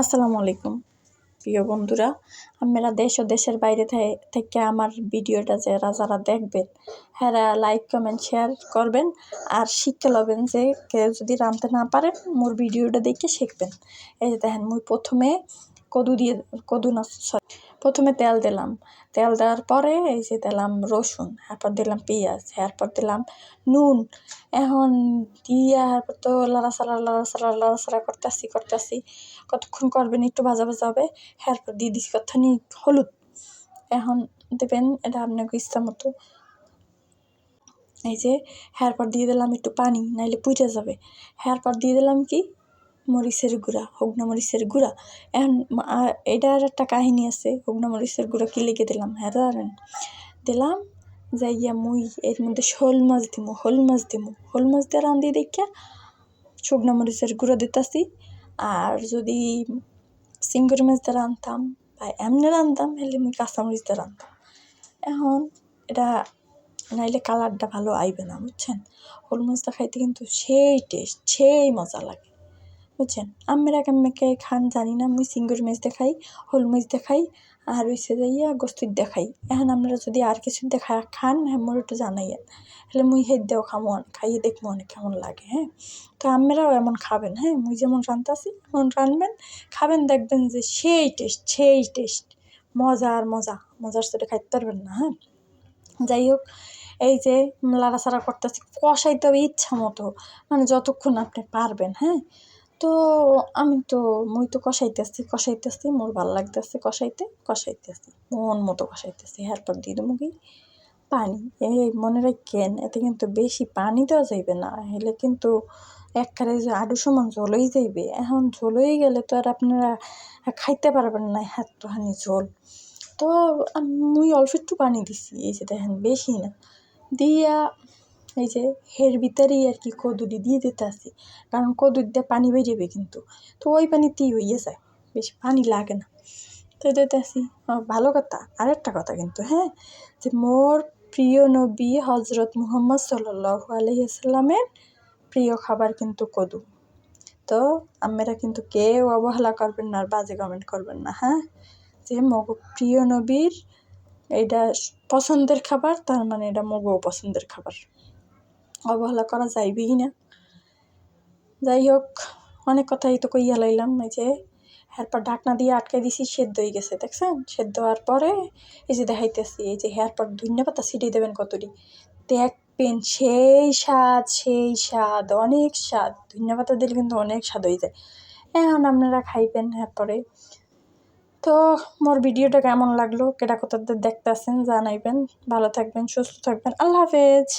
আসসালামু আলাইকুম প্রিয় বন্ধুরা, আপনারা দেশ ও দেশের বাইরে থেকে আমার ভিডিওটা যারা দেখবেন হ্যাঁ লাইক কমেন্ট শেয়ার করবেন আর শিখতে লবেন যে কেউ যদি রাঁধতে না পারেন মোর ভিডিওটা দেখে শিখবেন। এই যে দেখেন মুই প্রথমে তেল দিলাম, তেল দেওয়ার পরে এই যে দিলাম রসুন, এরপর দিলাম পেঁয়াজ, এরপর দিলাম নুন। এখন দিয়া এরপর তো লাড়াচাড়া করতেছি কতক্ষণ করবেন, একটু ভাজা হবে। এরপর দিয়ে দিচ্ছি কতখানি হলুদ। এখন দেবেন এটা আপনার ইচ্ছা মতো। এই যে এরপর দিয়ে দিলাম একটু পানি, নাইলে পুড়ে যাবে। এরপর দিয়ে দিলাম কি মরিচের গুঁড়া, শুকনো মরিচের গুঁড়া। এখন এটার একটা কাহিনী আছে, শুকনো মরিচের গুঁড়া কি লিখে দিলাম হ্যাঁ জানেন? দিলাম যাইয়া মুই এর মধ্যে শোল মাছ দিয়ে রাঁধি দেখা শুকনো মরিচের গুঁড়ো দিতেছি। আর যদি চিংড়ি মাছ দিয়ে রাঁধতাম বা এমনি রাঁধতাম হলে মুই কাঁচামরিচ দিয়ে রাঁধতাম। এখন এটা নাইলে কালারটা ভালো আইবে না, বুঝছেন? শোল মাছটা খাইতে কিন্তু সেই টেস্ট, সেই মজা লাগে, বুঝছেন? আমরা কেমনে খান জানি না, মুই চিংড়ি মাছ দেখাই, শোল মাছ দেখাই আর হইছে যাইয়া গোস্তির দেখাই। এখন আপনারা যদি আর কিছু দেখা খান হ্যাঁ মোর একটু জানাইয়েন, হলে মুই হেদ দেও খামো, খাইয়ে দেখবো অনেক কেমন লাগে। হ্যাঁ, তো আপনারাও এমন খাবেন। হ্যাঁ, মুই যেমন রাঁধতাছি এমন রাঁধবেন, খাবেন, দেখবেন যে সেই টেস্ট মজার সাথে খাইতে পারবেন না। হ্যাঁ, যাই হোক, এই যে লাড়াচাড়া করতেছি, কষাইতে হবে ইচ্ছা মতো, মানে যতক্ষণ আপনি পারবেন। হ্যাঁ, তো মুই তো কষাইতেছি, মোর ভালো লাগতেছে কষাইতেছি মন মতো কষাইতেছি। এরপর দিয়ে দেবো কি পানি। এই মনে রাখেন, এতে কিন্তু বেশি পানি দেওয়া যাইবে না, হলে কিন্তু একবারে যে আডু সমান ঝোলই যাইবে। এখন ঝোলই গেলে তো আর আপনারা খাইতে পারবেন না এতখানি ঝোল। তো মুই অল্প একটু পানি দিছি, এই যে দেখেন বেশি না দিয়া, এই যে এর ভিতরেই আর কি কদুরি দিয়ে দিতে আসি, কারণ কদুর দিয়ে পানি বেরিয়েবে কিন্তু, তো ওই পানিতেই হইয়ে যায়, বেশি পানি লাগে না। তো দিতে আসি। ভালো কথা, আরেকটা কথা কিন্তু, হ্যাঁ, যে মোর প্রিয় নবী হজরত মুহাম্মদ সাল্লাল্লাহু আলাইহি ওয়াসাল্লামের প্রিয় খাবার কিন্তু কদু। তো আপনারা কিন্তু কেউ অবহেলা করবেন না আর বাজে কমেন্ট করবেন না। হ্যাঁ, যে মগো প্রিয় নবীর এটা পছন্দের খাবার, তার মানে এটা মগও পছন্দের খাবার, অবহেলা করা যাইবেই না। যাই হোক, অনেক কথাই তো কইয়া লাইলাম। এই যে এরপর ঢাকনা দিয়ে আটকে দিছি, সেদ্ধ হয়ে গেছে, দেখছেন? সেদ্ধ হওয়ার পরে এই যে দেখাইতেছি, এই যে এরপর ধনিয়া পাতা ছিটিয়ে দেবেন কতটি, দেখবেন সেই স্বাদ, অনেক স্বাদ। ধনিয়া পাতা দিলে কিন্তু অনেক স্বাদ হয়ে যায়। এখন আপনারা খাইবেন। এরপরে তো মোর ভিডিওটা কেমন লাগলো, কেটা কোথাতে দেখতে আসেন জানাইবেন। ভালো থাকবেন, সুস্থ থাকবেন, আল্লাহ হাফেজ।